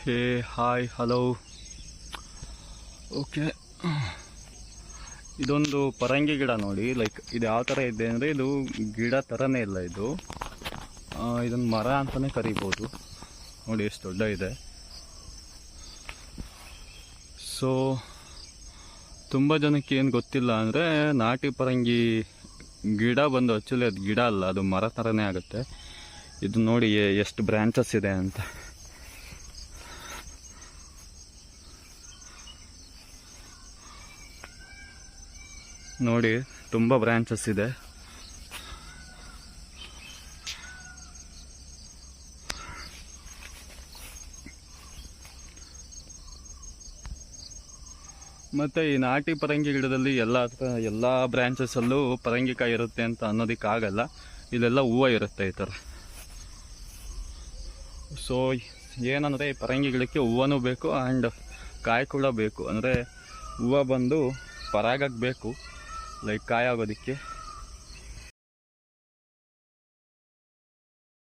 ಹೇ hi hello. Okay, ಇದೊಂದು ಪರಂಗಿ ಗಿಡ ನೋಡಿ. ಲೈಕ್ ಇದು ಯಾವ ಥರ ಇದೆ ಅಂದರೆ ಇದು ಗಿಡ ಥರನೇ ಇಲ್ಲ, ಇದೊಂದು ಮರ ಅಂತಲೇ ಕರಿಬೋದು. ನೋಡಿ ಎಷ್ಟು ದೊಡ್ಡ ಇದೆ. ಸೊ ತುಂಬ ಜನಕ್ಕೆ ಏನು ಗೊತ್ತಿಲ್ಲ ಅಂದರೆ ನಾಟಿ ಪರಂಗಿ ಗಿಡ ಬಂದು ಆ್ಯಕ್ಚುಲಿ ಅದು ಗಿಡ ಅಲ್ಲ, ಅದು ಮರ ಥರನೇ ಆಗುತ್ತೆ. ಇದು ನೋಡಿ ಎಷ್ಟು ಬ್ರ್ಯಾಂಚಸ್ ಇದೆ ಅಂತ. ನೋಡಿ ತುಂಬ ಬ್ರ್ಯಾಂಚಸ್ ಇದೆ. ಮತ್ತು ಈ ನಾಟಿ ಪರಂಗಿ ಗಿಡದಲ್ಲಿ ಎಲ್ಲ ಬ್ರ್ಯಾಂಚಸ್ಸಲ್ಲೂ ಪರಂಗಿಕಾಯಿ ಇರುತ್ತೆ ಅಂತ ಅನ್ನೋದಕ್ಕಾಗಲ್ಲ. ಇಲ್ಲೆಲ್ಲ ಹೂವು ಇರುತ್ತೆ ಈ ಥರ. ಸೊ ಏನಂದರೆ ಈ ಪರಂಗಿ ಗಿಡಕ್ಕೆ ಹೂವನೂ ಬೇಕು ಆ್ಯಂಡ್ ಕಾಯಿ ಕೂಡ ಬೇಕು. ಅಂದರೆ ಹೂವು ಬಂದು ಪರಾಗಕ್ಕೆ ಬೇಕು, ಲೈಕ್ ಕಾಯಿ ಆಗೋದಕ್ಕೆ.